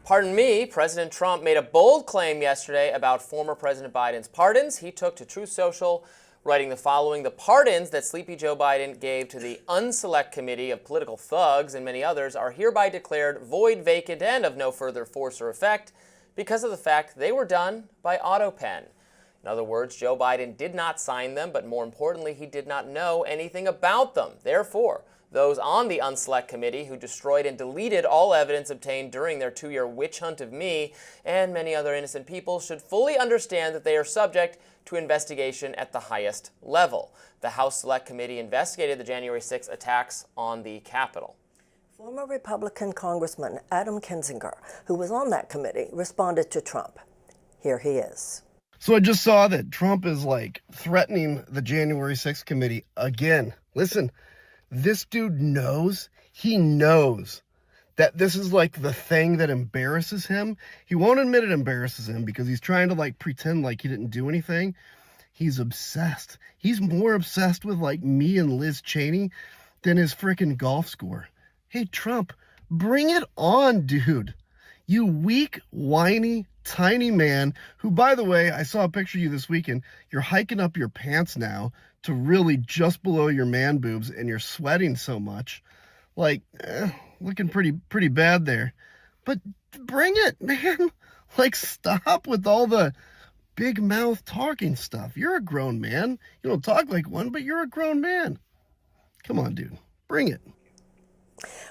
Pardon me, President Trump made a bold claim yesterday about former President Biden's pardons. He took to Truth Social, writing the following: "The pardons that Sleepy Joe Biden gave to the Unselect Committee of political thugs and many others are hereby declared void, vacant, and of no further force or effect because of the fact they were done by Autopen." In other words, Joe Biden did not sign them, but more importantly, he did not know anything about them. Therefore, those on the Unselect Committee who destroyed and deleted all evidence obtained during their 2-year witch hunt of me and many other innocent people should fully understand that they are subject to investigation at the highest level. The House Select Committee investigated the January 6 attacks on the Capitol. Former Republican Congressman Adam Kinzinger, who was on that committee, responded to Trump. Here he is. So I just saw that Trump is threatening the January 6th committee again. Listen, this dude knows, he knows that this is the thing that embarrasses him. He won't admit it embarrasses him because he's trying to pretend like he didn't do anything. He's obsessed. He's more obsessed with me and Liz Cheney than his freaking golf score. Hey, Trump, bring it on, dude. You weak, whiny, tiny man who, by the way, I saw a picture of you this weekend. You're hiking up your pants now to really just below your man boobs, and you're sweating so much. Looking pretty bad there. But bring it, man. Stop with all the big mouth talking stuff. You're a grown man. You don't talk like one, but you're a grown man. Come on, dude. Bring it.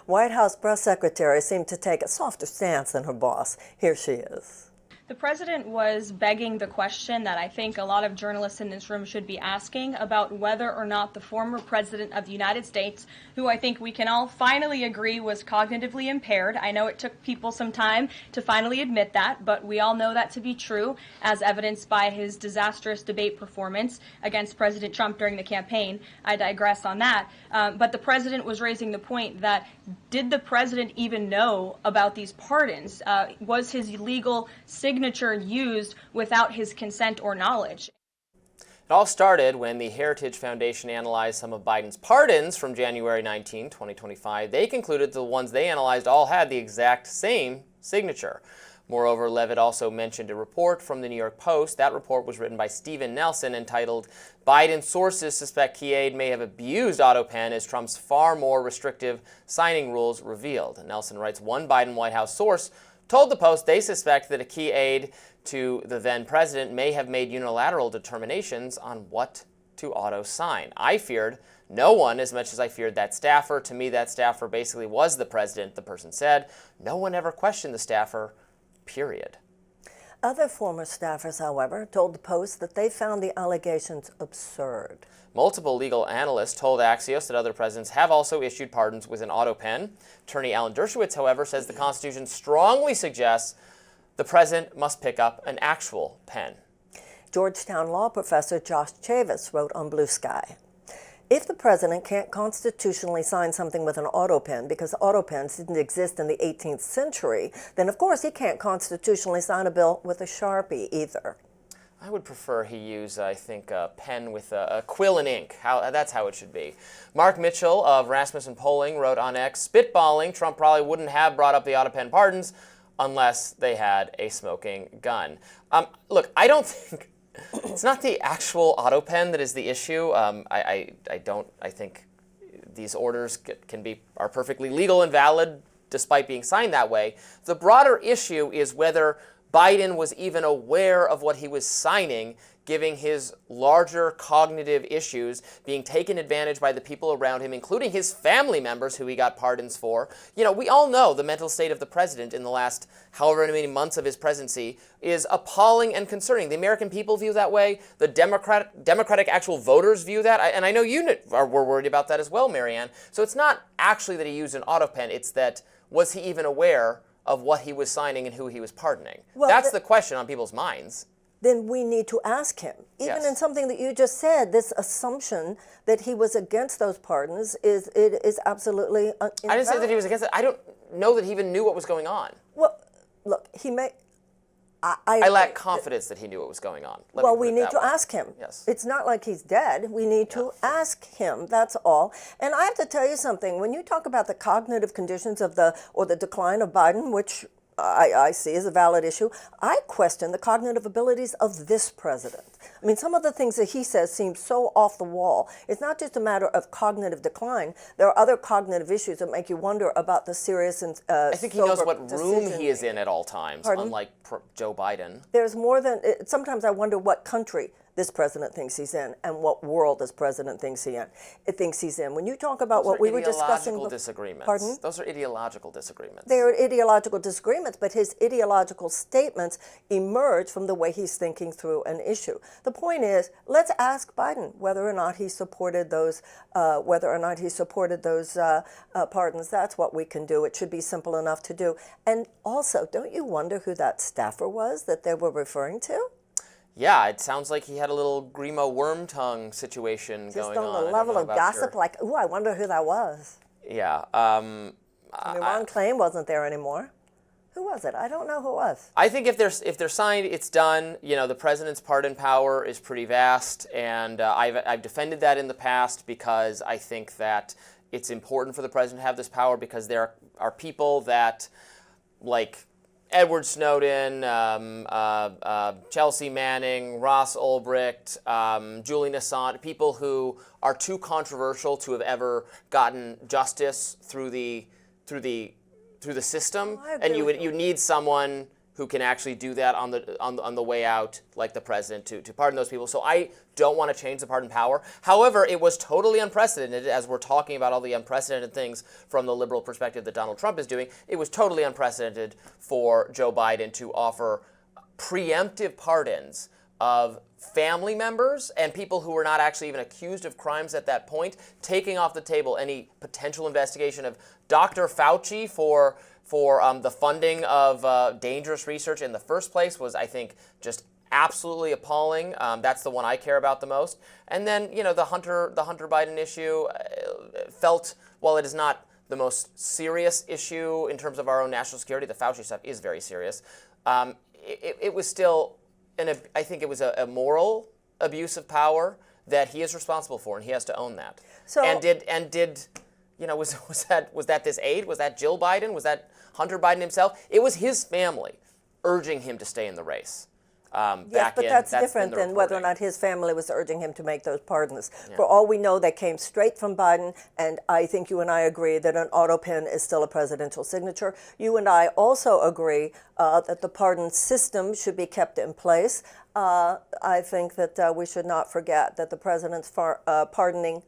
White House press secretary seemed to take a softer stance than her boss. Here she is. The president was begging the question that I think a lot of journalists in this room should be asking about whether or not the former president of the United States, who I think we can all finally agree was cognitively impaired. I know it took people some time to finally admit that, but we all know that to be true, as evidenced by his disastrous debate performance against President Trump during the campaign. I digress on that. But the president was raising the point that did the president even know about these pardons? Was his legal signature used without his consent or knowledge? It all started when the Heritage Foundation analyzed some of Biden's pardons from January 19, 2025. They concluded the ones they analyzed all had the exact same signature. Moreover, Levitt also mentioned a report from the New York Post. That report was written by Stephen Nelson, entitled "Biden Sources Suspect Key Aide May Have Abused Autopen as Trump's Far More Restrictive Signing Rules Revealed." Nelson writes, one Biden White House source told the Post they suspect that a key aide to the then president may have made unilateral determinations on what to auto-sign. "I feared no one as much as I feared that staffer. To me, that staffer basically was the president," the person said. "No one ever questioned the staffer, period." Other former staffers, however, told the Post that they found the allegations absurd. Multiple legal analysts told Axios that other presidents have also issued pardons with an Autopen. Attorney Alan Dershowitz, however, says the Constitution strongly suggests the president must pick up an actual pen. Georgetown law professor Josh Chavis wrote on Blue Sky, "If the president can't constitutionally sign something with an autopen because autopens didn't exist in the 18th century, then of course he can't constitutionally sign a bill with a Sharpie either." I would prefer he use, I think, a pen with a quill and ink. That's how it should be. Mark Mitchell of Rasmussen Polling wrote on X, spitballing, Trump probably wouldn't have brought up the Autopen pardons unless they had a smoking gun. Look, I don't think it's not the actual Autopen that is the issue. I think these orders are perfectly legal and valid despite being signed that way. The broader issue is whether Biden was even aware of what he was signing, giving his larger cognitive issues being taken advantage by the people around him, including his family members who he got pardons for. You know, we all know the mental state of the president in the last however many months of his presidency is appalling and concerning. The American people view that way. The Democratic actual voters view that. And I know you were worried about that as well, Marianne. So it's not actually that he used an autopen. It's that, was he even aware of what he was signing and who he was pardoning? Well, that's the question on people's minds. Then we need to ask him. Even in something that you just said, this assumption that he was against those pardons is absolutely invalid. I didn't say that he was against it. I don't know that he even knew what was going on. Well, look, he may... I lack confidence that he knew what was going on. Well, we need to ask him. Yes. It's not like he's dead. We need to ask him. That's all. And I have to tell you something. When you talk about the cognitive conditions of the decline of Biden, which I see as a valid issue. I question the cognitive abilities of this president. I mean, some of the things that he says seem so off the wall. It's not just a matter of cognitive decline. There are other cognitive issues that make you wonder about the serious and I think he knows sober what room he is decision-making. in at all times, Pardon? unlike Joe Biden. There's more than, sometimes I wonder what country this president thinks he's in and what world this president thinks he's in. When you talk about what we were discussing. Ideological disagreements. Pardon? Those are ideological disagreements. They are ideological disagreements, but his ideological statements emerge from the way he's thinking through an issue. The point is, let's ask Biden whether or not he supported those, pardons. That's what we can do. It should be simple enough to do. And also, don't you wonder who that staffer was that they were referring to? Yeah, it sounds like he had a little Grimo Wormtongue situation going on. Just on the level of gossip, like, ooh, I wonder who that was. Yeah. I mean, Ron Klain wasn't there anymore. Who was it? I don't know who it was. I think if they're signed, it's done. You know, the president's pardon power is pretty vast, and I've defended that in the past because I think that it's important for the president to have this power because there are people that, like Edward Snowden, Chelsea Manning, Ross Ulbricht, Julian Assange, people who are too controversial to have ever gotten justice through the system, and you need someone who can actually do that on the way out, like the president, to pardon those people. So I don't want to change the pardon power. However, it was totally unprecedented, as we're talking about all the unprecedented things from the liberal perspective that Donald Trump is doing. It was totally unprecedented for Joe Biden to offer preemptive pardons of family members and people who were not actually even accused of crimes at that point, taking off the table any potential investigation of Dr. Fauci for the funding of dangerous research in the first place was, I think, just absolutely appalling. That's the one I care about the most. And then, you know, the Hunter Biden issue felt, while it is not the most serious issue in terms of our own national security, the Fauci stuff is very serious. It was still, I think it was a moral abuse of power that he is responsible for, and he has to own that. So, You know, was that this aide? Was that Jill Biden? Was that Hunter Biden himself? It was his family urging him to stay in the race. Yes, but that's different than whether or not his family was urging him to make those pardons. Yeah. For all we know, they came straight from Biden, and I think you and I agree that an Autopen is still a presidential signature. You and I also agree that the pardon system should be kept in place. I think that we should not forget that the president's pardoning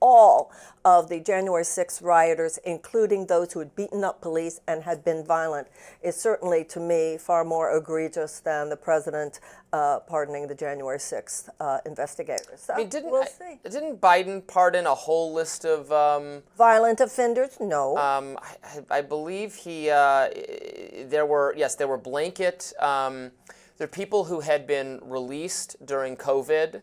all of the January 6th rioters, including those who had beaten up police and had been violent, is certainly, to me, far more egregious than the president pardoning the January 6th investigators. So, I mean, we'll see. Didn't Biden pardon a whole list of violent offenders? No. I believe there were blanket. There are people who had been released during COVID.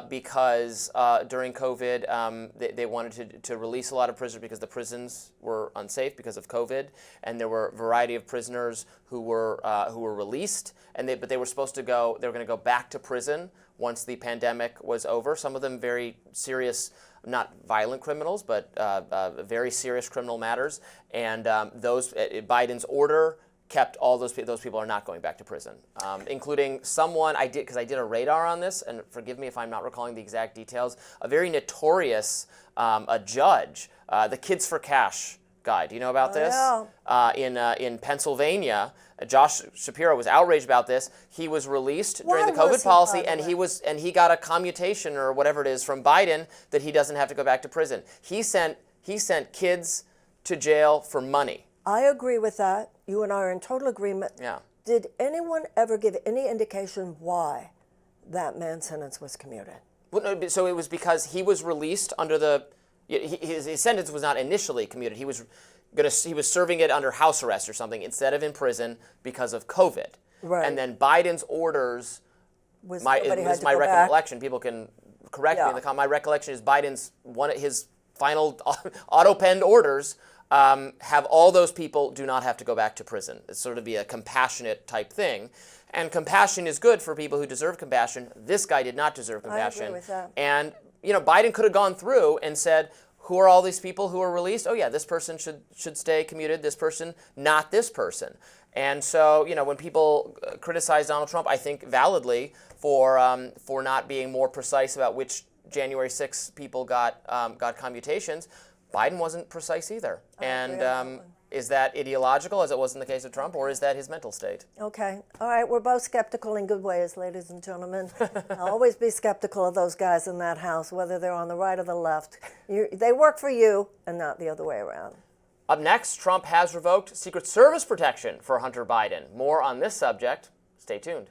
Because during COVID, they wanted to release a lot of prisoners because the prisons were unsafe because of COVID, and there were a variety of prisoners who were released, but they were supposed to go. They were going to go back to prison once the pandemic was over. Some of them very serious, not violent criminals, but very serious criminal matters, and those Biden's order kept all those people are not going back to prison, including someone I did a radar on this, and forgive me if I'm not recalling the exact details. A very notorious a judge, the Kids for Cash guy. Do you know about this? Yeah. In Pennsylvania, Josh Shapiro was outraged about this. He was released during the Why was COVID he, policy, by the way? and he got a commutation or whatever it is from Biden that he doesn't have to go back to prison. He sent kids to jail for money. I agree with that. You and I are in total agreement. Yeah. Did anyone ever give any indication why that man's sentence was commuted? Well, no, so it was because he was released under his sentence was not initially commuted. He was serving it under house arrest or something instead of in prison because of COVID. Right. And then Biden's orders Was my recollection. Back? People can correct me in the comment. My recollection is his final auto-penned orders have all those people do not have to go back to prison. It's sort of be a compassionate type thing. And compassion is good for people who deserve compassion. This guy did not deserve compassion. I agree with that. And, Biden could have gone through and said, who are all these people who are released? Oh yeah, this person should stay commuted, this person, not this person. And so, when people criticize Donald Trump, I think validly for not being more precise about which January 6th people got commutations, Biden wasn't precise either. And is that ideological, as it was in the case of Trump, or is that his mental state? Okay. All right. We're both skeptical in good ways, ladies and gentlemen. I'll always be skeptical of those guys in that house, whether they're on the right or the left. They work for you and not the other way around. Up next, Trump has revoked Secret Service protection for Hunter Biden. More on this subject. Stay tuned.